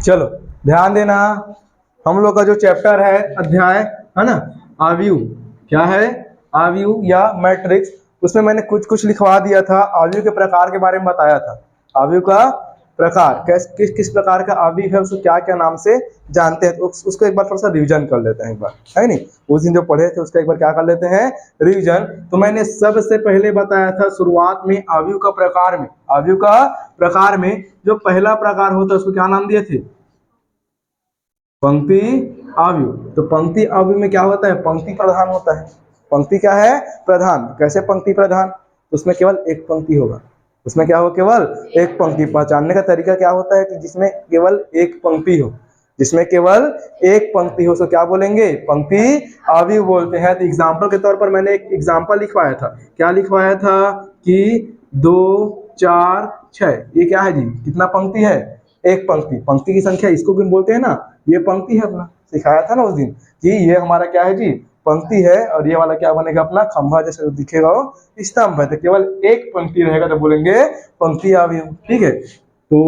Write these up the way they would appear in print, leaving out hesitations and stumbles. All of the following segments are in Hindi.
चलो ध्यान देना, हम लोग का जो चैप्टर है, अध्याय है ना, आव्यूह, क्या है, आव्यूह या मैट्रिक्स, उसमें मैंने कुछ कुछ लिखवा दिया था, आव्यूह के प्रकार के बारे में बताया था। आव्यूह का प्रकार, किस किस प्रकार का आव्यूह है, उसको क्या क्या नाम से जानते हैं, तो उसको एक बार थोड़ा सा रिवीजन कर लेते हैं एक बार, है नहीं, उस दिन जो पढ़े थे उसका एक बार क्या कर लेते हैं, रिवीजन। तो मैंने सबसे पहले बताया था शुरुआत में आव्यूह का प्रकार में, आव्यूह का प्रकार में जो पहला प्रकार होता है उसको क्या नाम दिए थे, पंक्ति आव्यूह। तो पंक्ति आव्यूह में क्या होता है, पंक्ति प्रधान होता है। पंक्ति क्या है, प्रधान। कैसे पंक्ति प्रधान, उसमें केवल एक पंक्ति होगा, उसमें क्या हो, केवल एक पंक्ति। पहचानने का तरीका क्या होता है कि जिसमें केवल एक पंक्ति हो, जिसमें केवल एक पंक्ति हो, तो क्या बोलेंगे, पंक्ति आव्यूह बोलते हैं। तो एग्जाम्पल के तौर पर मैंने एक एग्जाम्पल लिखवाया था, क्या लिखवाया था कि 2 4 6, ये क्या है जी, कितना पंक्ति है, एक पंक्ति। पंक्ति की संख्या इसको भी बोलते हैं ना, ये पंक्ति है अपना, सिखाया था ना उस दिन कि ये हमारा क्या है जी, पंक्ति है, और ये वाला क्या बनेगा अपना, खंभा जैसे दिखेगा वो स्तंभ है। तो केवल एक पंक्ति रहेगा तो बोलेंगे पंक्ति आव्यूह, ठीक है। तो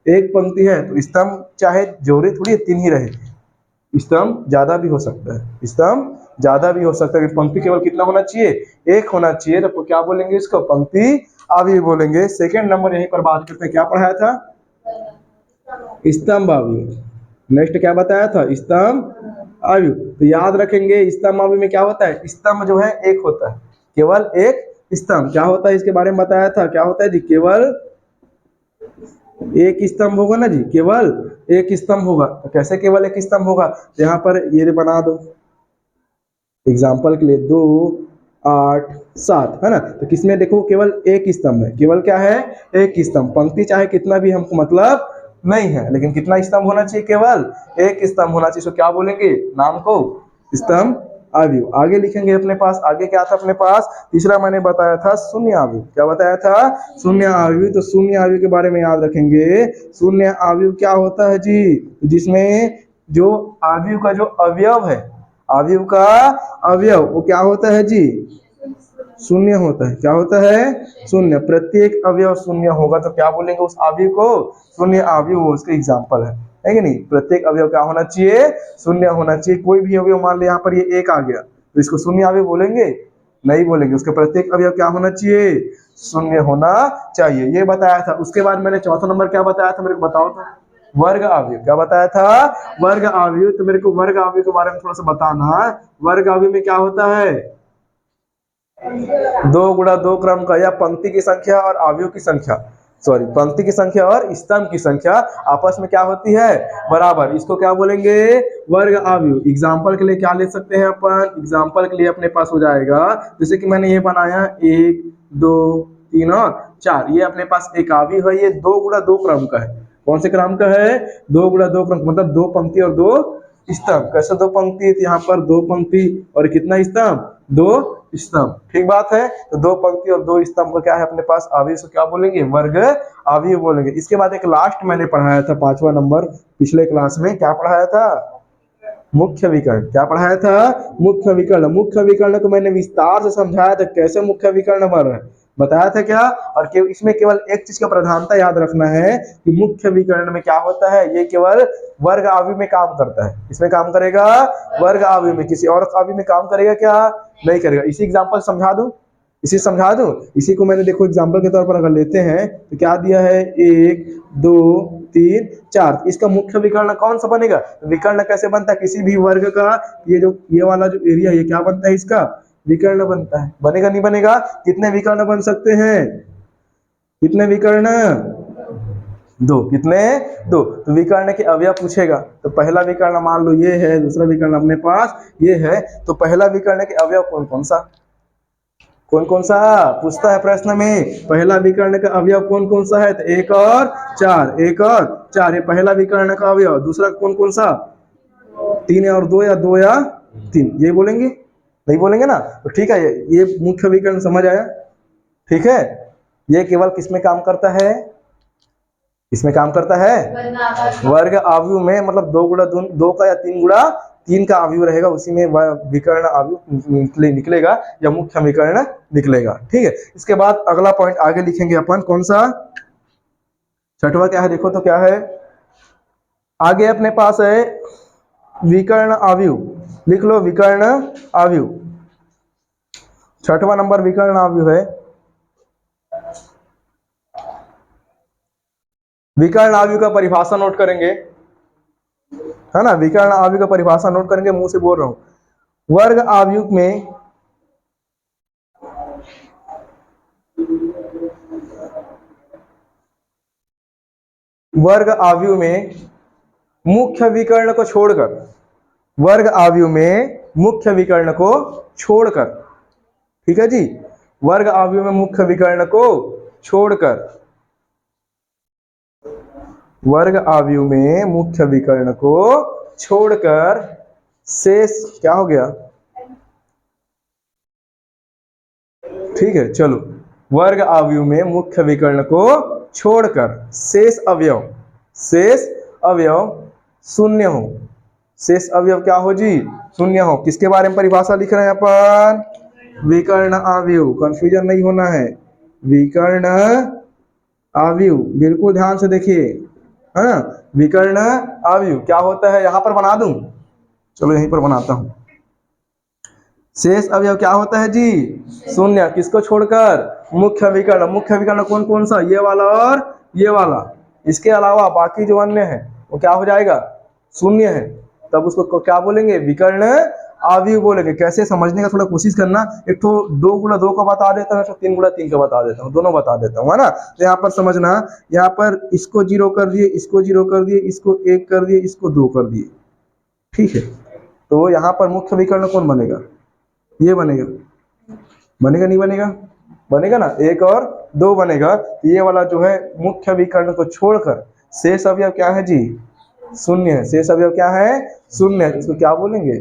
एक पंक्ति है तो स्तंभ चाहे जोड़े थोड़ी 3 ही रहे, स्तंभ ज्यादा भी हो सकता है, स्तंभ ज्यादा भी हो सकता है, पंक्ति केवल कितना होना चाहिए, एक होना चाहिए। तो क्या बोलेंगे इसको, पंक्ति आव्यूह बोलेंगे। सेकेंड नंबर यहीं पर बात करते हैं, क्या पढ़ाया था, स्तंभ आव्यूह। नेक्स्ट क्या बताया था, स्तंभ आव्यूह। तो याद रखेंगे स्तंभ आव्यूह में क्या होता है, स्तंभ जो है एक होता है, केवल एक स्तंभ। क्या होता है इसके बारे में बताया था, क्या होता है जी, केवल एक स्तंभ होगा ना जी, केवल एक स्तंभ होगा। तो कैसे केवल एक स्तंभ होगा, तो यहाँ पर ये बना दो एग्जाम्पल के लिए, 2 8 7 है ना। तो किसमें देखो केवल एक स्तंभ है, केवल क्या है, एक स्तंभ। पंक्ति चाहे कितना भी हमको मतलब नहीं है, लेकिन कितना स्तंभ होना चाहिए, केवल एक स्तंभ होना चाहिए। तो क्या बोलेंगे नाम को, स्तंभ आव्यूह। आगे लिखेंगे अपने पास, आगे क्या था अपने पास, तीसरा मैंने बताया था शून्य आव्यूह। क्या बताया था, शून्य आव्यूह। तो शून्य आव्यूह के बारे में याद रखेंगे, शून्य आव्यूह क्या होता है जी, जिसमें जो आव्यूह का जो अवयव है, आव्यूह का अवयव वो क्या होता है जी, शून्य होता है। क्या होता है, शून्य। प्रत्येक अवयव शून्य होगा तो क्या बोलेंगे उस आव्यूह को, शून्य आव्यूह। उसका एग्जाम्पल है कि नहीं, प्रत्येक अवयव क्या होना चाहिए, शून्य होना चाहिए। कोई भी अवयव मान ले यहाँ पर ये एक आ गया तो इसको शून्य आव्यूह बोलेंगे, नहीं बोलेंगे। उसके प्रत्येक अवयव क्या होना चाहिए, शून्य होना चाहिए, ये बताया था। उसके बाद मैंने चौथा नंबर क्या बताया था, मेरे को बताओ तो, वर्ग आव्यूह। क्या बताया था, वर्ग आव्यूह। तो मेरे को वर्ग आव्यूह के बारे में थोड़ा सा बताना। वर्ग आव्यूह में क्या होता है, 2 गुणा 2 क्रम का, या पंक्ति की संख्या और आव्यूह की संख्या, सॉरी पंक्ति की संख्या और स्तंभ की संख्या आपस में क्या होती है, बराबर। इसको क्या बोलेंगे, वर्ग आव्यूह। एग्जाम्पल के लिए क्या ले सकते हैं अपन, एग्जाम्पल के लिए अपने पास हो जाएगा, जैसे कि मैंने ये बनाया 1 2 3 और 4, ये अपने पास एक आव्यूह है। ये 2 गुणा 2 क्रम का है। कौन से क्रम का है, 2 गुणा 2 क्रम, मतलब 2 पंक्ति और 2 स्तंभ। कैसे 2 पंक्ति, यहाँ पर 2 पंक्ति और कितना स्तंभ, 2 स्तंभ, ठीक बात है। तो 2 पंक्ति और 2 स्तंभ का क्या है अपने पास आव्यूह, से क्या बोलेंगे, वर्ग आव्यूह बोलेंगे। इसके बाद एक लास्ट मैंने पढ़ाया था 5वां नंबर पिछले क्लास में, क्या पढ़ाया था, मुख्य विकर्ण। क्या पढ़ाया था, मुख्य विकर्ण। मुख्य विकर्ण को मैंने विस्तार से समझाया था, कैसे मुख्य विकर्ण बन रहे हैं, बताया था क्या। और इसमें केवल एक चीज का प्रधानता याद रखना है कि मुख्य विकर्ण में क्या होता है, ये केवल वर्ग आव्यूह में काम करता है। इसमें काम करेगा, वर्ग आव्यूह में, किसी और आव्यूह में काम करेगा क्या, नहीं करेगा। इसी एग्जाम्पल समझा दूं, इसी समझा दूं। इसी को मैंने देखो एग्जाम्पल के तौर पर अगर लेते हैं तो क्या दिया है, 1 2 3 4, इसका मुख्य विकर्ण कौन सा बनेगा। विकर्ण कैसे बनता है, किसी भी वर्ग का ये वाला जो एरिया, ये क्या बनता है, इसका विकर्ण बनता है। बनेगा नहीं बनेगा, कितने विकर्ण बन सकते हैं, कितने विकर्ण, 2, कितने, 2। तो विकर्ण के अवयव पूछेगा तो पहला विकर्ण मान लो ये है, दूसरा विकर्ण अपने पास ये है। तो पहला विकर्ण के अवयव कौन कौन सा, कौन कौन सा पूछता है प्रश्न में, पहला विकर्ण का अवयव कौन कौन सा है, तो 1 और 4, 1 और 4, ये पहला विकर्ण का अवयव। दूसरा कौन कौन सा, 3 और 2 या 2 या 3, ये बोलेंगे, नहीं बोलेंगे ना। तो ठीक है, ये मुख्य विकर्ण समझ आया, ठीक है। ये केवल किस में काम करता है, इसमें काम करता है वर्ग आव्यूह में, मतलब 2 गुणा 2 का या 3 गुणा 3 का आव्यूह रहेगा, उसी में विकर्ण आव्यूह निकलेगा या मुख्य विकर्ण निकलेगा, ठीक है। इसके बाद अगला पॉइंट आगे लिखेंगे अपन, कौन सा, छठवां क्या है देखो तो, क्या है, आगे अपने पास है विकर्ण आव्यूह, लिख लो विकर्ण आव्यूह। छठवां नंबर विकर्ण आव्यूह है। विकर्ण आव्यूह का परिभाषा नोट करेंगे, है ना। विकर्ण आव्यूह का परिभाषा नोट करेंगे, मुंह से बोल रहा हूं। वर्ग आव्यूह में वर्ग आव्यूह में मुख्य विकर्ण को छोड़कर, वर्ग आव्यूह में मुख्य विकर्ण को छोड़कर, ठीक है जी, वर्ग आव्यूह में मुख्य विकर्ण को छोड़कर, वर्ग आव्यूह में मुख्य विकर्ण को छोड़कर शेष क्या हो गया, ठीक है चलो, वर्ग आव्यूह में मुख्य विकर्ण को छोड़कर शेष अवयव, शेष अवयव शून्य हो, शेष अवयव क्या हो जी, शून्य हो। किसके बारे में परिभाषा लिख रहे हैं अपन, विकर्ण आव्यूह, कंफ्यूजन नहीं होना है, विकर्ण आव्यूह, बिल्कुल ध्यान से देखिए, है ना। विकर्ण आव्यूह क्या होता है, यहां पर बना दूं, चलो यहीं पर बनाता हूं। शेष अवयव क्या होता है जी, शून्य, किसको छोड़कर, मुख्य विकर्ण। मुख्य विकर्ण कौन कौन सा, ये वाला और ये वाला, इसके अलावा बाकी जो अन्य है वो क्या हो जाएगा, शून्य है, तब उसको क्या बोलेंगे, विकर्ण आव्यूह बोलेंगे। कैसे समझने का थोड़ा कोशिश करना, एक तो 2 गुणा 2 का बता देता हूँ, 3 गुणा 3 का बता देता हूँ, दोनों बता देता हूँ, है ना। तो यहाँ पर समझना, यहाँ पर इसको 0 कर दिए, इसको 0 कर दिए, इसको 1 कर दिए, इसको 2 कर दिए, ठीक है। तो यहाँ पर मुख्य विकर्ण कौन बनेगा, ये बनेगा, बनेगा नहीं बनेगा, बनेगा ना, 1 और 2 बनेगा। ये वाला जो है मुख्य विकर्ण को छोड़कर शेष अवयव क्या है जी, शून्य है, शेष अवयव क्या है, शून्य है, इसको क्या बोलेंगे,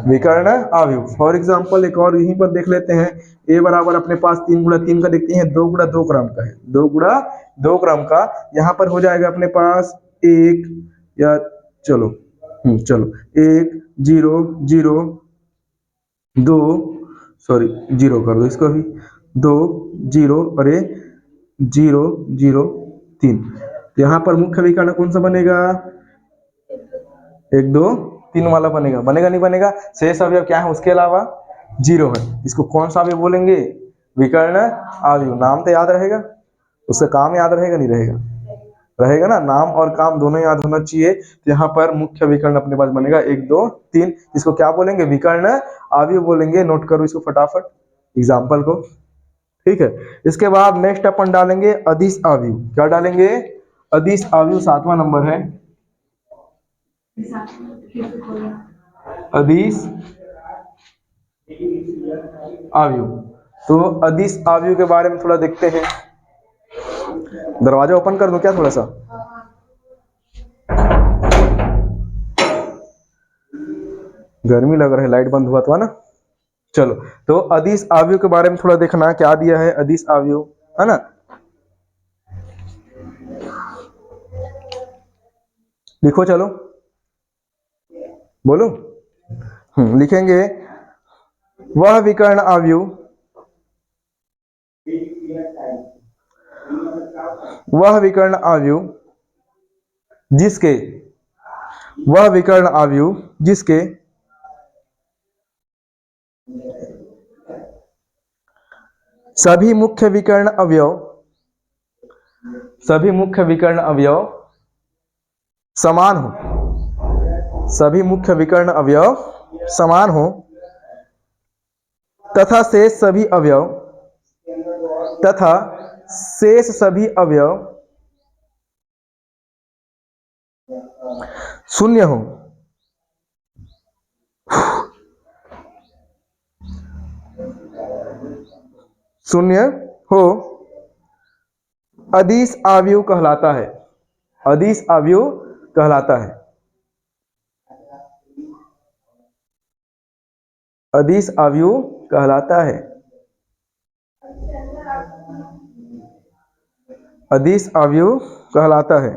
विकर्ण आव्यूह। फॉर एग्जाम्पल एक और यहीं पर देख लेते हैं, a बराबर अपने पास 3 गुणा 3 का देखते हैं, 2 गुणा 2 क्रम का है, 2 गुणा 2 क्रम का, यहाँ पर हो जाएगा अपने पास 1 या चलो चलो 1 0 0 2, सॉरी 0 कर दो इसको भी, 2 0 और 0 0 3। यहाँ पर मुख्य विकर्ण कौन सा बनेगा, 1 2 3 वाला बनेगा, बनेगा नहीं बनेगा। शेष अवयव क्या है उसके अलावा, 0 है, इसको कौन सा अवयव बोलेंगे, विकर्ण आव्यूह। नाम तो याद रहेगा, उसका काम याद रहेगा नहीं रहेगा, रहेगा ना, नाम और काम दोनों याद होना चाहिए। तो यहाँ पर मुख्य विकर्ण अपने पास बनेगा 1 2 3, इसको क्या बोलेंगे, विकर्ण आव्यूह बोलेंगे। नोट करो इसको फटाफट एग्जाम्पल को, ठीक है। इसके बाद नेक्स्ट अपन डालेंगे अदिश आव्यूह। क्या डालेंगे, अदिश आव्यूह, 7वां नंबर है अदिश आव्यूह। तो अदिश आव्यूह के बारे में थोड़ा देखते हैं। दरवाजा ओपन कर दूं क्या थोड़ा सा, गर्मी लग रहा है, लाइट बंद हुआ था ना। चलो, तो अदिश आव्यूह के बारे में थोड़ा देखना, क्या दिया है अदिश आव्यूह, है ना। लिखो चलो, बोलो, लिखेंगे वह विकर्ण आव्यूह, वह विकर्ण आव्यूह जिसके, वह विकर्ण आव्यूह जिसके सभी मुख्य विकर्ण अवयव, सभी मुख्य विकर्ण अवयव समान हो, सभी मुख्य विकर्ण अवयव समान हो, तथा शेष सभी अवयव, तथा शेष सभी अवयव शून्य हो, शून्य हो, अदिश आव्यूह कहलाता है, अदिश आव्यूह कहलाता है, अदिश आव्यूह कहलाता है, अदिश आव्यूह कहलाता है।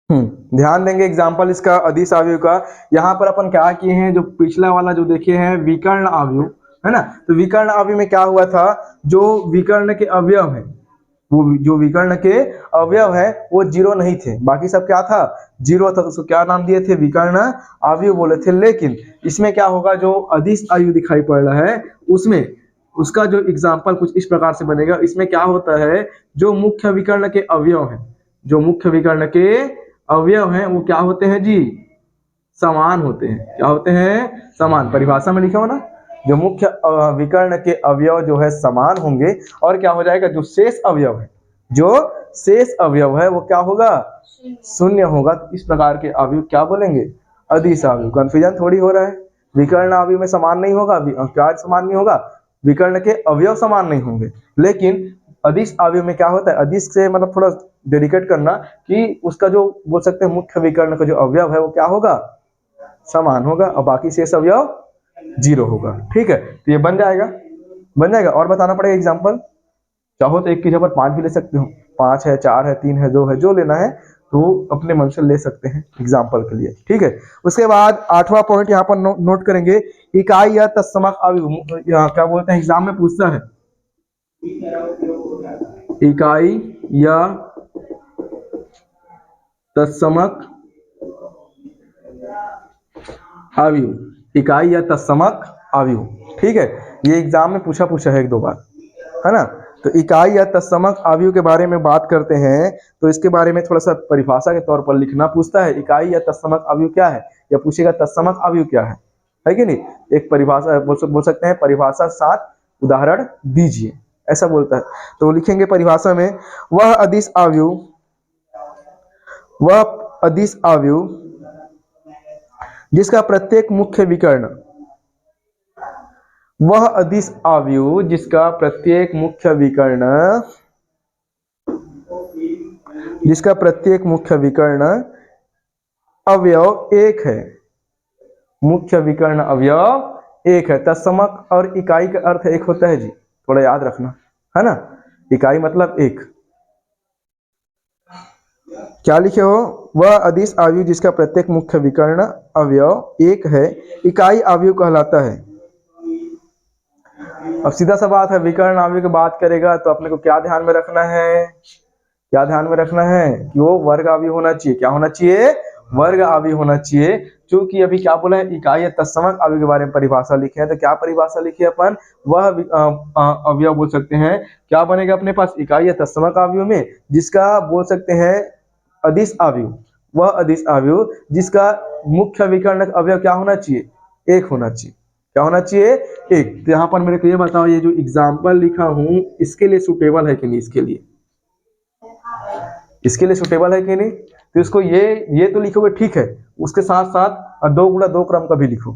ध्यान देंगे एग्जाम्पल इसका अदिश आव्यूह का। यहाँ पर अपन क्या किए हैं, जो पिछला वाला जो देखे हैं विकर्ण आव्यूह, है ना। तो विकर्ण आव्यूह में क्या हुआ था, जो विकर्ण के अवयव है वो जो विकर्ण के अवयव है वो जीरो नहीं थे, बाकी सब क्या था, जीरो था, तो उसको क्या नाम दिए थे, विकर्ण अवयव बोले थे। लेकिन इसमें क्या होगा, जो अदिश आयु दिखाई पड़ रहा है उसमें उसका जो एग्जाम्पल कुछ इस प्रकार से बनेगा। इसमें क्या होता है, जो मुख्य विकर्ण के अवयव है, जो मुख्य विकर्ण के अवयव हैं वो क्या होते हैं जी, समान होते हैं। क्या होते हैं, समान। परिभाषा में लिखा हो ना, जो मुख्य विकर्ण के अवयव जो है समान होंगे, और क्या हो जाएगा, जो शेष अवयव है, जो शेष अवयव है वो क्या होगा, शून्य होगा। तो इस प्रकार के अवयव क्या बोलेंगे, अदिश अवयव। कंफ्यूजन थोड़ी हो रहा है, विकर्ण अवयव में समान नहीं होगा, क्या समान नहीं होगा, विकर्ण के अवयव समान नहीं होंगे। लेकिन अदिश अवयव में क्या होता है, अदिश से मतलब थोड़ा डेडिकेट करना कि उसका जो बोल सकते हैं मुख्य विकर्ण का जो अवयव है वो क्या होगा, समान होगा, और बाकी शेष अवयव जीरो होगा। ठीक है, तो ये बन जाएगा, बन जाएगा। और बताना पड़ेगा एग्जाम्पल, चाहो तो एक की जगह 5 भी ले सकते हो, 5 है, 4 है, 3 है, 2 है, जो लेना है तो अपने मन से ले सकते हैं एग्जाम्पल के लिए। ठीक है, उसके बाद 8वां पॉइंट यहाँ पर नोट करेंगे, इकाई या तत्समक अवयव। क्या बोलते हैं, एग्जाम में पूछता है, इकाई या तत्समक अवयव, इकाई या तत्समक अवयव। ठीक है, ये एग्जाम में पूछा है 1-2 बार, है ना। तो इकाई या तत्समक अवयव के बारे में बात करते हैं, तो इसके बारे में थोड़ा सा परिभाषा के तौर पर लिखना। पूछता है इकाई या तत्समक अवयव क्या है, या पूछेगा तत्समक अवयव क्या है कि नहीं। एक परिभाषा बोल सकते हैं, परिभाषा 7 उदाहरण दीजिए, ऐसा बोलता है। तो लिखेंगे परिभाषा में, वह अदिश अवयव, वह अदिश अवयव जिसका प्रत्येक मुख्य विकर्ण, वह अदिश अवयव जिसका प्रत्येक मुख्य विकर्ण, जिसका प्रत्येक मुख्य विकर्ण अवयव एक है, मुख्य विकर्ण अवयव एक है। तत्समक और इकाई का अर्थ एक होता है जी, थोड़ा याद रखना, है ना। इकाई मतलब एक। क्या लिखे हो, वह अदिश अवयव जिसका प्रत्येक मुख्य विकर्ण अवयव एक है, इकाई अवयव कहलाता है। अब सीधा सा बात है, विकर्ण अवयव की बात करेगा तो अपने को क्या ध्यान में रखना है, क्या ध्यान में रखना है कि वो वर्ग अवयव होना चाहिए। क्या होना चाहिए, वर्ग अवयव होना चाहिए। क्योंकि अभी क्या बोला है, इकाई या तत्समक अवयव के बारे में परिभाषा लिखे हैं, तो क्या परिभाषा लिखी है अपन, वह अवयव बोल सकते हैं। क्या बनेगा अपने पास, इकाई या तत्समक अवयव में जिसका बोल सकते हैं अदिश अवयव, वह अदिश अवयव जिसका मुख्य विकर्ण अवयव क्या होना चाहिए, एक होना चाहिए। क्या होना चाहिए, एक। तो यहाँ पर मेरे को ये बताओ, ये जो एग्जाम्पल लिखा हूं इसके लिए सुटेबल है कि नहीं, इसके लिए, इसके लिए सुटेबल है कि नहीं। तो इसको ये तो लिखोगे ठीक है, उसके साथ साथ 2 गुणा 2 क्रम का भी लिखो,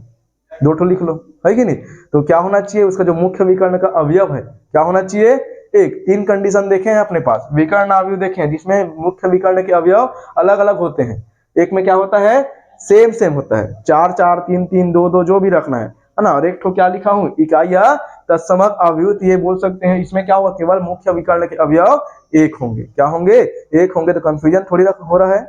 2 ठो लिख लो, है कि नहीं। तो क्या होना चाहिए, उसका जो मुख्य विकर्ण का अवयव है क्या होना चाहिए, एक। 3 कंडीशन देखे हैं अपने पास, विकर्ण अवयव देखे हैं जिसमें मुख्य विकर्ण के अवयव अलग अलग होते हैं। एक में क्या होता है, सेम होता है, 4 4, 3 3, 2 2 जो भी रखना है ना। और एक ठो क्या लिखा हूं, इकाई या तत्समक अवयव, ये बोल सकते हैं इसमें क्या होगा, केवल मुख्य विकर्ण के अवयव एक होंगे। क्या होंगे, एक होंगे। तो कंफ्यूजन थोड़ी हो रहा है,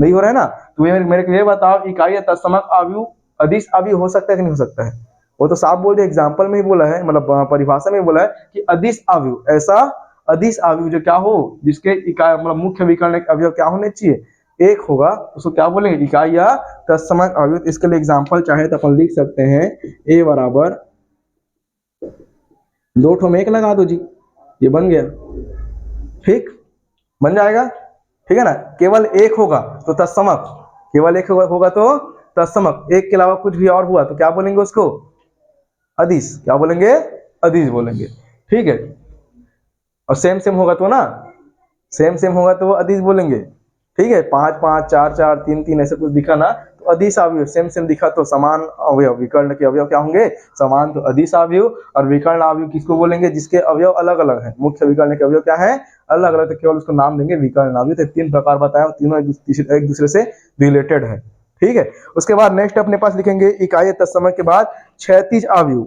नहीं हो रहा है ना। तो ये मेरे को ये बताओ, इकाई या तत्समक अवयव अदिश अवयव हो सकता है कि नहीं हो सकता है। वो तो साफ बोल दिया, एग्जाम्पल में ही बोला है, मतलब परिभाषा में बोला है कि अदिश अवयव, ऐसा अदिश अवयव जो क्या हो, जिसके इकाई मतलब मुख्य विकर्ण के अवयव क्या होने चाहिए, एक होगा, उसको क्या बोलेंगे, इकाई या तत्समक अवयव। इसके लिए एग्जाम्पल चाहे तो अपन लिख सकते हैं, ए बराबर 2 ठो में 1 लगा दो जी, ये बन गया। ठीक, बन जाएगा, ठीक है ना। केवल एक होगा तो तत्समक, केवल एक होगा तो तत्समक, एक के अलावा कुछ भी और हुआ तो क्या बोलेंगे उसको, अदिश। क्या बोलेंगे, अदिश बोलेंगे। ठीक है, और सेम होगा तो ना, सेम होगा तो वो अदिश बोलेंगे। ठीक है, 5 5, 4 4, 3 3 ऐसे कुछ दिखा ना तो अदिश अवयव, सेम दिखा तो समान अवयव, विकर्ण के अवयव क्या होंगे, समान, तो अदिश अवयव। और विकर्ण अवयव किसको बोलेंगे, जिसके अवयव अलग अलग है, मुख्य विकर्ण के अवयव क्या है, अलग अलग, तो केवल उसको नाम देंगे विकर्ण अवयव। तो 3 प्रकार बताया, तीनों एक दूसरे से रिलेटेड है। ठीक है, उसके बाद नेक्स्ट अपने पास लिखेंगे इकाई तत्समक के बाद क्षैतिज अवयव।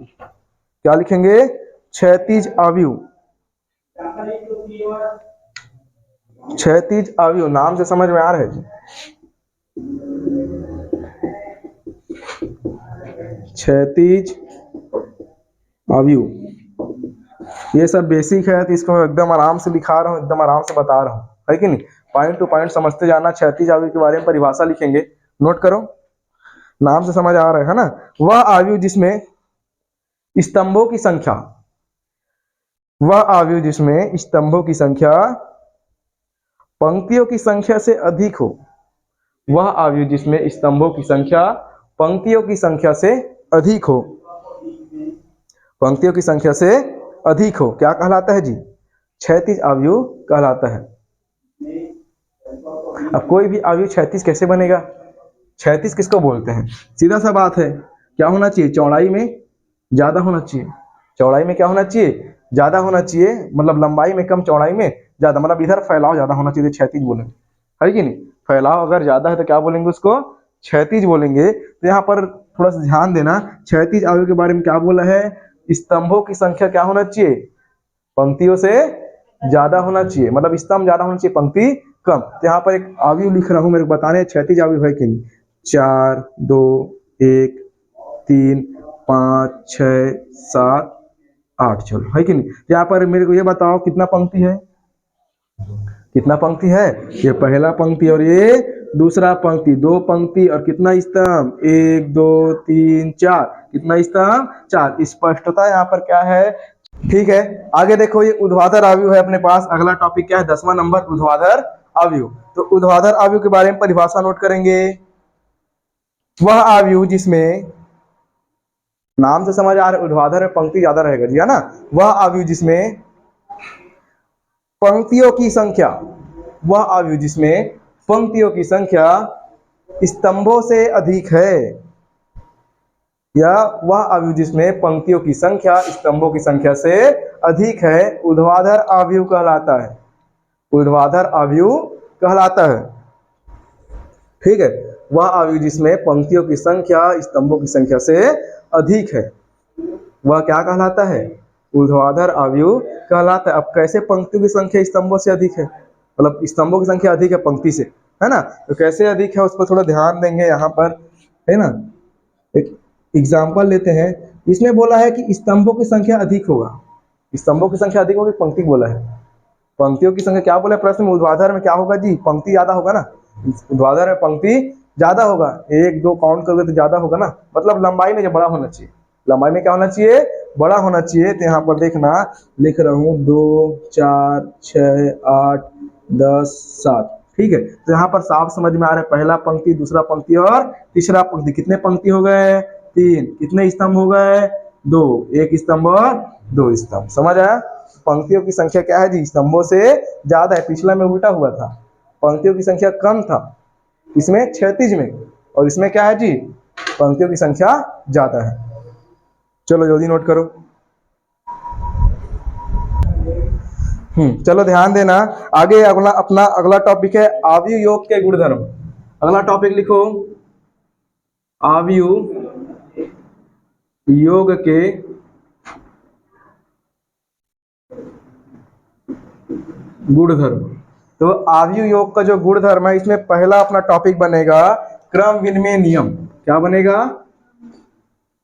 क्या लिखेंगे, क्षैतिज अवयव। क्षैतिज अवयव नाम से समझ में आ रहा है जी, क्षैतिज अवयव ये सब बेसिक है, तो इसको एकदम आराम से लिखा रहा हूँ, एकदम आराम से बता रहा हूँ, है कि नहीं। पॉइंट टू पॉइंट समझते जाना। क्षैतिज आयु के बारे में परिभाषा लिखेंगे, नोट करो, नाम से समझ आ रहा है ना। वह आयु जिसमें स्तंभों की संख्या, वह आयु जिसमें स्तंभों की संख्या पंक्तियों की संख्या से अधिक हो, वह आयु जिसमें स्तंभों की संख्या पंक्तियों की संख्या से अधिक हो, पंक्तियों की संख्या से अधिक हो, क्या कहलाता है जी? क्षैतिज आयु कहलाता है। अब कोई भी आयु क्षैतिज कैसे बनेगा? क्षैतिज किसको बोलते हैं? सीधा सा बात है, क्या होना चाहिए? चौड़ाई में ज्यादा होना चाहिए। चौड़ाई में क्या होना चाहिए? ज्यादा होना चाहिए, मतलब लंबाई में कम, चौड़ाई में ज्यादा, मतलब इधर फैलाव ज्यादा होना चाहिए, क्षैतिज बोलेंगे, है कि नहीं। फैलाव अगर ज्यादा है तो क्या बोलेंगे? उसको क्षैतिज बोलेंगे। तो यहाँ पर थोड़ा सा ध्यान देना, क्षैतिज आयु के बारे में क्या बोला है? स्तंभों की संख्या क्या होना चाहिए? पंक्तियों से ज्यादा होना चाहिए, मतलब स्तंभ ज्यादा होना चाहिए, पंक्ति कम। तो यहाँ पर एक आयु लिख रहा हूं, मेरे को बताने क्षैतिज आयु है कि नहीं। 4, 2, 1, 3, 5, 6, 7, 8, चलो, है कि नहीं। यहाँ पर मेरे को ये बताओ कितना पंक्ति है? कितना पंक्ति है? ये पहला पंक्ति और ये दूसरा पंक्ति, 2 पंक्ति और कितना स्तंभ? 1, 2, 3, 4, कितना स्तंभ? 4। स्पष्टता यहाँ पर क्या है? ठीक है, आगे देखो, ये ऊर्ध्वाधर आयु है अपने पास। अगला टॉपिक क्या है? 10वां नंबर, ऊर्ध्वाधर आयु। तो ऊर्ध्वाधर आयु के बारे में परिभाषा नोट करेंगे। वह आयु जिसमें, नाम से समझ आ रहा है, ऊर्ध्वाधर में पंक्ति ज्यादा रहेगा जी, है ना। वह आयु जिसमें पंक्तियों की संख्या, वह आयु जिसमें पंक्तियों की संख्या स्तंभों से अधिक है, या वह आयु जिसमें पंक्तियों की संख्या स्तंभों की संख्या से अधिक है, ऊर्ध्वाधर आयु कहलाता है। ऊर्ध्वाधर आयु कहलाता है, ठीक है। वह आयु जिसमें पंक्तियों की संख्या स्तंभों की संख्या से अधिक है, वह क्या कहलाता है? ऊर्ध्वाधर आयु कहलाता है। अब कैसे पंक्तियों की संख्या स्तंभों से अधिक है? मतलब स्तंभों की संख्या अधिक है पंक्ति से, है ना। तो कैसे अधिक है उस पर थोड़ा ध्यान देंगे यहाँ पर, है ना। एक एग्जाम्पल लेते हैं। इसमें बोला है कि स्तंभों की संख्या अधिक होगा। स्तंभों की संख्या अधिक होगी, पंक्ति बोला है। पंक्तियों की संख्या क्या बोला है प्रश्न में? ऊर्ध्वाधर में क्या होगा जी? पंक्ति ज्यादा होगा ना। ऊर्ध्वाधर में पंक्ति ज्यादा होगा, 1, 2 काउंट करोगे तो ज्यादा होगा ना, मतलब लंबाई में जो बड़ा होना चाहिए। लंबाई में क्या होना चाहिए? बड़ा होना चाहिए। तो यहाँ पर देखना, लिख रहा हूँ 2, 4, 6, 8, 10, 7, ठीक है। तो यहाँ पर साफ समझ में आ रहा है, पहला पंक्ति, दूसरा पंक्ति और तीसरा पंक्ति। कितने पंक्ति हो गए? 3। कितने स्तंभ हो गए? 2। 1 स्तंभ और 2 स्तंभ। समझ आया? पंक्तियों की संख्या क्या है जी? स्तंभों से ज्यादा है। पिछला में उल्टा हुआ था, पंक्तियों की संख्या कम था इसमें क्षैतिज में, और इसमें क्या है जी? पंक्तियों की संख्या ज्यादा है। चलो जल्दी नोट करो। चलो ध्यान देना। आगे अपना अगला टॉपिक है आयु योग के गुणधर्म। अगला टॉपिक लिखो, आयु योग के गुणधर्म। तो आयु योग का जो गुणधर्म है, इसमें पहला अपना टॉपिक बनेगा क्रम विनिमय नियम। क्या बनेगा?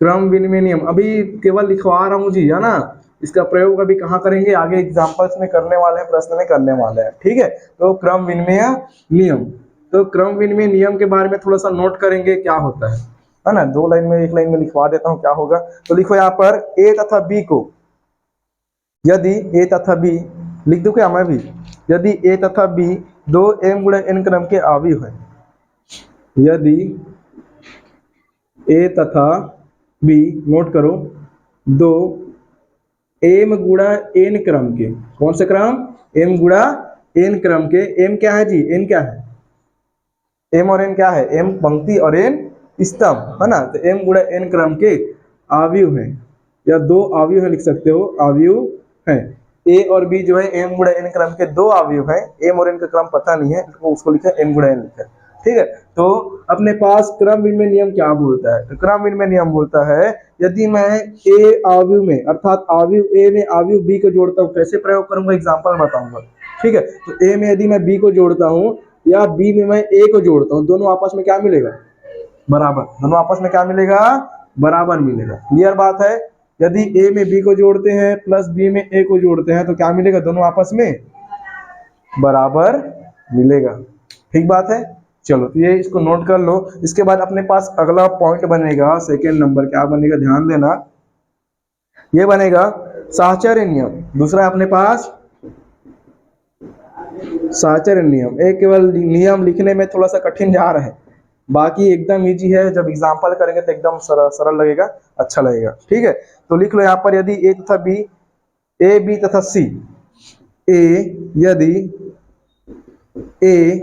क्रम विनिमय नियम। अभी केवल लिखवा रहा हूं जी, है ना। इसका प्रयोग अभी कहाँ करेंगे? आगे एग्जाम्पल्स में करने वाले हैं, प्रश्न में करने वाले हैं, ठीक है। तो क्रम विनिमय नियम, तो क्रम विनिमय नियम के बारे में थोड़ा सा नोट करेंगे, क्या होता है ना। 2 लाइन में, 1 लाइन में लिखवा देता हूँ क्या होगा। तो लिखो यहाँ पर ए तथा बी को, यदि ए तथा बी, लिख दो क्या मैं भी, यदि ए तथा बी 2 m गुणा n क्रम के आयु है, यदि ए तथा बी, नोट करो, 2 m गुणा n क्रम के, कौन से क्रम? m गुणा n क्रम के। m क्या है जी? n क्या है? m और n क्या है? m पंक्ति और n स्तंभ, है ना। तो m गुणा n क्रम के आयु है, या 2 आयु है, लिख सकते हो, आयु है। a और b जो है m गुणा n क्रम के 2 आयु है। m और n का क्रम पता नहीं है, तो उसको लिखा n गुणा n लिखा है, ठीक है। तो अपने पास क्रम विनिमय नियम क्या बोलता है? तो क्रम विनिमय नियम बोलता है, यदि मैं a आयु में, अर्थात आयु a में आयु b को जोड़ता हूँ, कैसे प्रयोग करूंगा एग्जाम्पल बताऊंगा, ठीक है। तो a में यदि मैं b को जोड़ता हूँ, या b में मैं a को जोड़ता हूँ, दोनों आपस में क्या मिलेगा? बराबर। दोनों आपस में क्या मिलेगा? बराबर मिलेगा। क्लियर बात है? यदि ए में बी को जोड़ते हैं प्लस बी में ए को जोड़ते हैं तो क्या मिलेगा, दोनों आपस में बराबर मिलेगा। ठीक बात है। चलो तो ये इसको नोट कर लो। इसके बाद अपने पास अगला पॉइंट बनेगा सेकेंड नंबर, क्या बनेगा ध्यान देना, ये बनेगा साहचर्य नियम। दूसरा अपने पास साहचर्य नियम। एक केवल नियम लिखने में थोड़ा सा कठिन जा रहा है, बाकी एकदम इजी है। जब एग्जांपल करेंगे तो एकदम सरल लगेगा, अच्छा लगेगा। ठीक है, तो लिख लो यहाँ पर, यदि ए तथा बी, ए बी तथा सी, यदि ए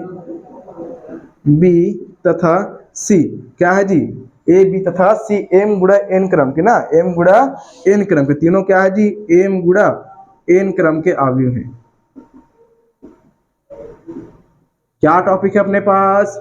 बी तथा सी क्या है जी, ए बी तथा सी एम गुणा एन क्रम के ना, एम गुणा एन क्रम के, तीनों क्या है जी, एम गुणा एन क्रम के अवयव हैं। क्या टॉपिक है अपने पास,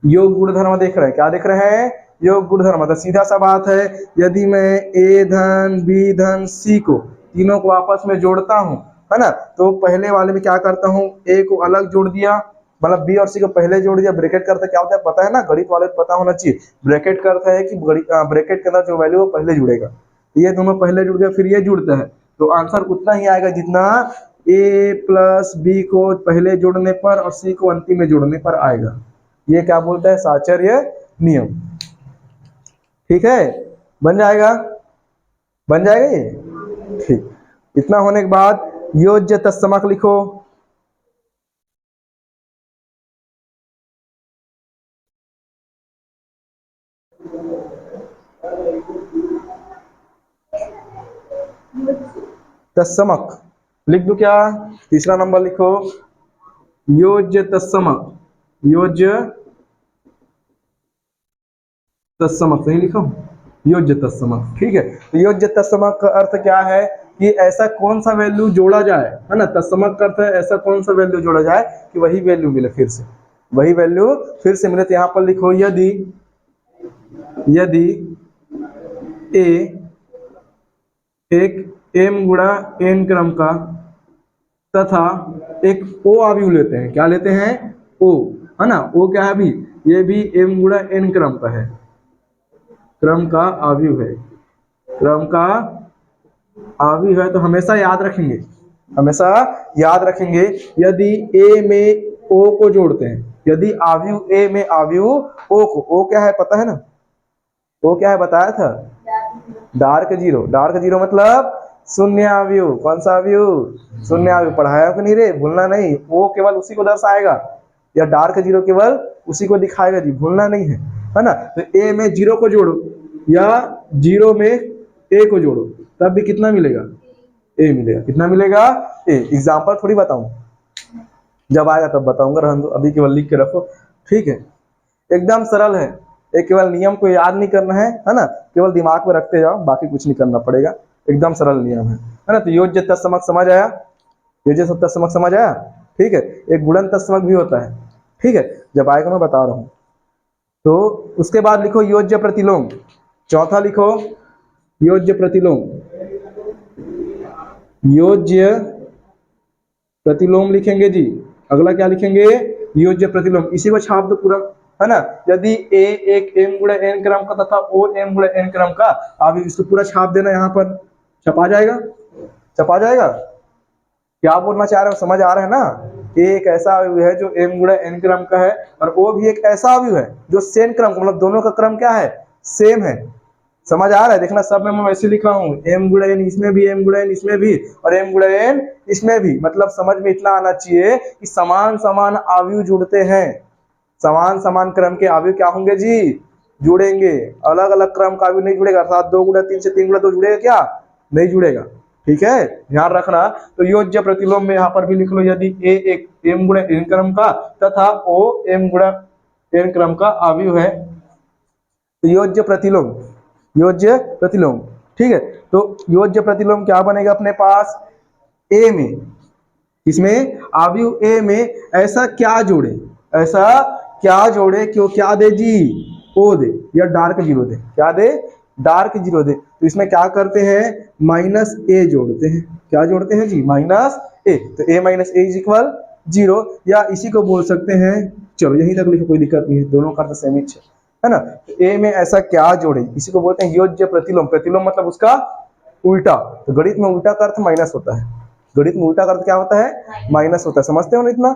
योग गुणधर्म देख रहे हैं। क्या देख रहे हैं, योग गुणधर्म। तो सीधा सा बात है, यदि मैं ए धन बी धन सी को तीनों को आपस में जोड़ता हूं, है ना, तो पहले वाले में क्या करता हूं, ए को अलग जोड़ दिया, मतलब बी और सी को पहले जोड़ दिया। ब्रैकेट करता क्या होता है पता है ना, गणित वाले को पता होना चाहिए। ब्रैकेट करता है कि ब्रैकेट के अंदर जो वैल्यू वो पहले जुड़ेगा, ये दोनों पहले जुड़ गया फिर ये जुड़ता है, तो आंसर उतना ही आएगा जितना ए प्लस बी को पहले जोड़ने पर और सी को अंतिम में जोड़ने पर आएगा। ये क्या बोलता है, साहचर्य नियम। ठीक है, बन जाएगा, बन जाएगा ये। ठीक, इतना होने के बाद योज्य तत्समक लिखो। तत्समक लिख दो क्या, तीसरा नंबर लिखो, योज्य तत्समक, योज्य तत्समक, सही लिखो, योज्य तत्समक। ठीक है, तो योज्य तत्समक का अर्थ क्या है कि ऐसा कौन सा वैल्यू जोड़ा जाए, है ना, तत्समक का अर्थ है ऐसा कौन सा वैल्यू जोड़ा जाए कि वही वैल्यू मिले, फिर से वही वैल्यू फिर से मिले। तो यहाँ पर लिखो, यदि ए एक एम गुणा एन क्रम का तथा एक ओ अवयव लेते हैं, क्या लेते हैं, ओ, है ना, ओ क्या है अभी, ये भी एम गुणा एन क्रम का है, क्रम का अवयव है, क्रम का अवयव है। तो हमेशा याद रखेंगे, हमेशा याद रखेंगे, यदि ए में ओ को जोड़ते हैं, यदि अवयव ए में अवयव ओ को, ओ क्या है पता है ना, ओ क्या है बताया था, डार्क जीरो। डार्क जीरो मतलब शून्य अवयव। कौन सा अवयव, शून्य अवयव। पढ़ाया कि नहीं रे, भूलना नहीं, वो केवल उसी को दर्शाएगा, या डार्क जीरो केवल उसी को दिखाएगा जी, भूलना नहीं है ना। तो ए में जीरो को जोड़ो या जीरो में ए को जोड़ो, तब भी कितना मिलेगा, ए मिलेगा। कितना मिलेगा, ए। एग्जाम्पल थोड़ी बताऊं, जब आएगा तब बताऊंगा, रहने दो, अभी केवल लिख के रखो। ठीक है, एकदम सरल है, एक केवल नियम को याद नहीं करना है ना, केवल दिमाग में रखते जाओ, बाकी कुछ नहीं करना पड़ेगा, एकदम सरल नियम है ना। तो योज्य तत्समक समझ आया, योज्य तत्समक समझ आया। ठीक है, एक गुणन तत्समक भी होता है, ठीक है, जब आएगा मैं बता रहा हूं। तो उसके बाद लिखो योज्य प्रतिलोम। चौथा लिखो योज्य प्रतिलोम, योज्य प्रतिलोम लिखेंगे जी। अगला क्या लिखेंगे, योज्य प्रतिलोम, इसी को छाप दो पूरा, है ना। यदि ए एक एम गुणा एन क्रम का तथा ओ एम गुणा एन क्रम का, अब इसको पूरा छाप देना, यहाँ पर छपा जाएगा, छपा जाएगा। क्या बोलना चाह रहे हो, समझ आ रहा है ना। ए एक ऐसा अवयव है जो एम गुणा एन क्रम का है, और ओ भी एक ऐसा अवयव है जो सेम क्रम का, मतलब दोनों का क्रम क्या है, सेम है। समझ आ रहा है, देखना सब में मैं वैसे लिखा हूँ, एम गुणा एन इसमें भी, एम गुणा एन इसमें भी, और एम गुणा एन इसमें भी। मतलब समझ में इतना आना चाहिए कि समान समान अवयव जुड़ते हैं, समान समान क्रम के अवयव क्या होंगे जी, जुड़ेंगे। अलग अलग क्रम का अवयव नहीं जुड़ेगा, अर्थात 2 गुणा 3 से 3 गुणा 2 जुड़ेगा क्या, नहीं जुड़ेगा। ठीक है, ध्यान रखना। तो योज्य प्रतिलोम में यहाँ पर भी लिख लो, यदि ए एक एम गुणा एन क्रम का तथा ओ एम गुणा एन क्रम का अवयव है, तो योज्य प्रतिलोम, योज्य प्रतिलोम। ठीक है, तो योज्य प्रतिलोम क्या बनेगा अपने पास, ए में, इसमें अवयव ए में ऐसा क्या जोड़े, ऐसा क्या जोड़े कि वो क्या दे जी, ओ दे, या डार्क जीरो दे। क्या दे, डार्क जीरो दे। तो इसमें क्या करते हैं, माइनस ए जोड़ते हैं। क्या जोड़ते हैं जी, माइनस ए। तो ए माइनस ए इज इक्वल 0, या इसी को बोल सकते हैं, चलो यहीं तक लिखो, कोई दिक्कत नहीं है, दोनों का तो सेम ही है है ना। तो ए में ऐसा क्या जोड़े, इसी को बोलते हैं योज्य प्रतिलोम। प्रतिलोम मतलब उसका उल्टा। तो गणित में उल्टा का अर्थ माइनस होता है, गणित में उल्टा का अर्थ क्या होता है, माइनस होता है। समझते हो ना इतना,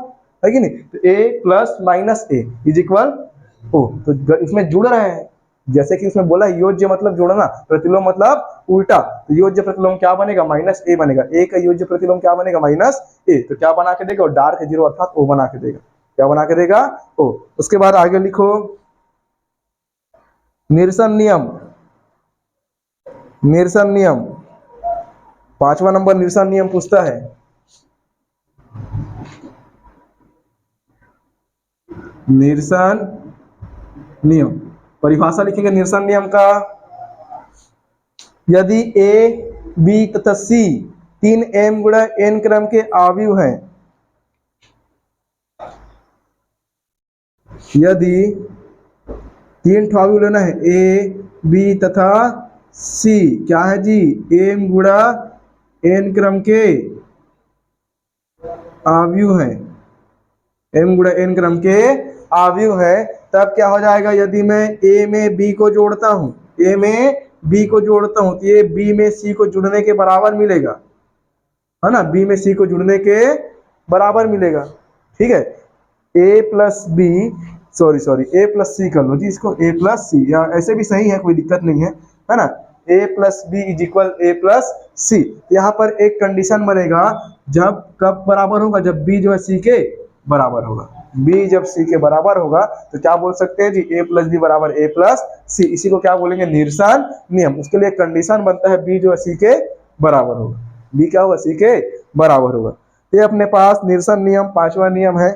है कि नहीं। तो A plus minus A is equal O, तो इसमें जुड़ रहे हैं, जैसे कि इसमें बोला योज्य मतलब जोड़ना, प्रतिलोम मतलब उल्टा। तो योज्य प्रतिलोम क्या बनेगा, माइनस ए बनेगा। ए का योज्य प्रतिलोम क्या बनेगा, माइनस ए। तो क्या बना के देगा, डार्क जीरो अर्थात ओ बना के देगा। क्या बना के देगा, ओ। उसके बाद आगे लिखो निरसन नियम। निरसन नियम 5वां नंबर निरसन नियम पूछता है। निरसन नियम परिभाषा लिखेंगे निरसन नियम का। यदि ए बी तथा सी तीन m गुणा n क्रम के आव्यूह हैं, यदि तीन आव्यूह लेना है, ए बी तथा सी क्या है जी, m गुणा n क्रम के आव्यूह हैं, m गुणा n क्रम के आव्यूह है, तब क्या हो जाएगा, यदि मैं a में b को जोड़ता हूं, a में b को जोड़ता हूं, तो ये b में c को जुड़ने के बराबर मिलेगा, है ना। b में c को जुड़ने के बराबर मिलेगा, ठीक है। a plus B sorry a plus C कर लो जी इसको, a प्लस सी, या ऐसे भी सही है, कोई दिक्कत नहीं है ना। a plus B is equal a plus C. यहाँ पर एक कंडीशन बनेगा, जब कब बराबर होगा, जब b जो है c के बराबर होगा। b जब c के बराबर होगा तो क्या बोल सकते हैं जी, a प्लस बी बराबर a प्लस सी। इसी को क्या बोलेंगे, निरसन नियम। उसके लिए कंडीशन बनता है b जो है c के बराबर होगा, b क्या होगा, c के बराबर होगा। ये अपने पास निरसन नियम 5वां नियम है।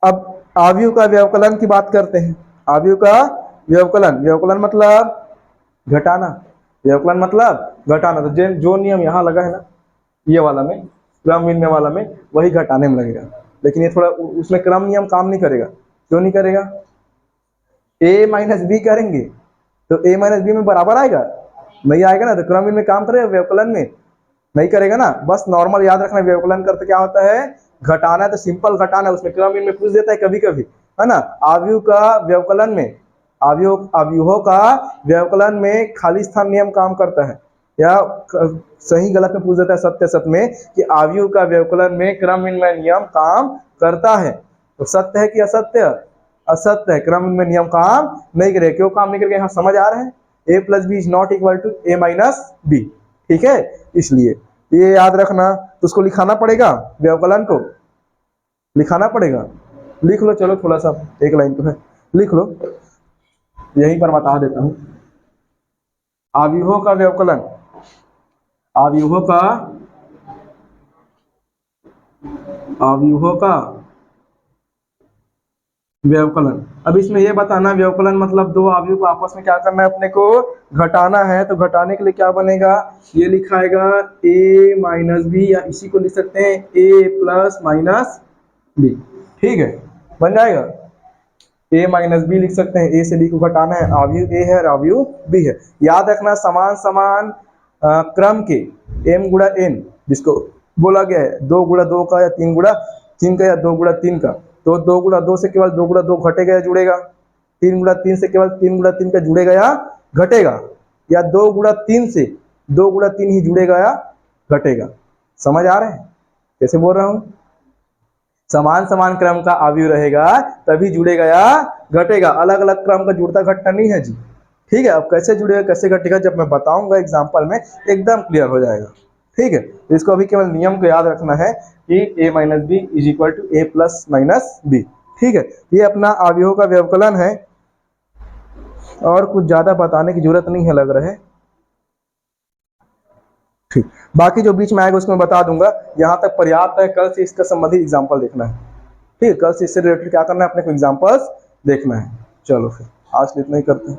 अब आव्यूह का व्यवकलन की बात करते हैं। आव्यूह का व्यवकलन, व्यवकलन मतलब घटाना, व्यवकलन मतलब घटाना। तो जो नियम यहाँ लगा है ना, ये वाला में, क्रम मिलने वाला में, वही घटाने में लगेगा। लेकिन ये थोड़ा उसमें क्रम नियम काम नहीं करेगा। क्यों नहीं करेगा, a माइनस बी करेंगे तो a माइनस बी में बराबर आएगा, नहीं आएगा ना। तो क्रम में काम करेगा, व्यवकलन में नहीं करेगा ना। बस नॉर्मल याद रखना, व्यवकलन करते क्या होता है, घटाना है तो सिंपल घटाना है। उसमें क्रम में पूछ देता है कभी कभी, है ना। आव्यूह का व्यवकलन में, आव्यूहों का व्यवकलन में खाली स्थान नियम काम करता है, या सही गलत में पूछ देता है, सत्य सत्य में, कि आव्यूह का व्यवकलन में क्रम में नियम काम करता है। तो सत्य है कि असत्य, असत्य है, क्रम में नियम काम नहीं करेगा। क्यों काम नहीं करेगा, यहाँ समझ आ रहा है। a plus B is not equal to a minus B, ठीक है। इसलिए ये याद रखना। तो उसको लिखाना पड़ेगा, व्यवकलन को लिखाना पड़ेगा। लिख लो, चलो थोड़ा सा, एक लाइन तो है, लिख लो, यहीं पर बता देता हूं। आव्यूहों का व्यवकलन, आव्यूहों का, आव्यूहों का व्यवकलन। अब इसमें यह बताना, व्यवकलन मतलब दो आव्यूह को आपस में क्या करना है, अपने को घटाना है। तो घटाने के लिए क्या बनेगा, ये लिखाएगा a माइनस बी, या इसी को लिख सकते हैं a प्लस माइनस बी, ठीक है, बन जाएगा। a माइनस बी लिख सकते हैं, a से b को घटाना है, आव्यूह a है और आव्यूह b है। याद रखना, समान समान क्रम के m गुणा n, जिसको बोला गया है 2 गुणा 2 का, या 3 गुणा 3 का, या 2 गुणा 3 का। तो 2 गुणा 2 से केवल 2 गुणा 2 घटेगा या जुड़ेगा, 3 गुणा 3 से केवल 3 गुणा 3 का जुड़ेगा या घटेगा, या 2 गुणा 3 से 2 गुणा 3 ही जुड़ेगा या घटेगा। समझ आ रहे हैं कैसे बोल रहा हूं। समान समान क्रम का आव्यूह रहेगा तभी जुड़ेगा या घटेगा, अलग अलग क्रम का जुड़ता घटता नहीं है जी, ठीक है। अब कैसे जुड़ेगा कैसे घटेगा जब मैं बताऊंगा एग्जाम्पल में, एकदम क्लियर हो जाएगा, ठीक है। तो इसको अभी केवल नियम को याद रखना है कि a minus B is equal to a plus minus B, ठीक है। ये अपना आव्यूहों का व्यवकलन है, और कुछ ज्यादा बताने की जरूरत नहीं है लग रहा है, ठीक। बाकी जो बीच में आएगा उसको मैं बता दूंगा, यहाँ तक पर्याप्त है। कल से इसका संबंधित एग्जाम्पल देखना है, ठीक है। कल से इससे रिलेटेड क्या करना है, अपने को एग्जाम्पल्स देखना है। चलो फिर आज इतना ही करते हैं।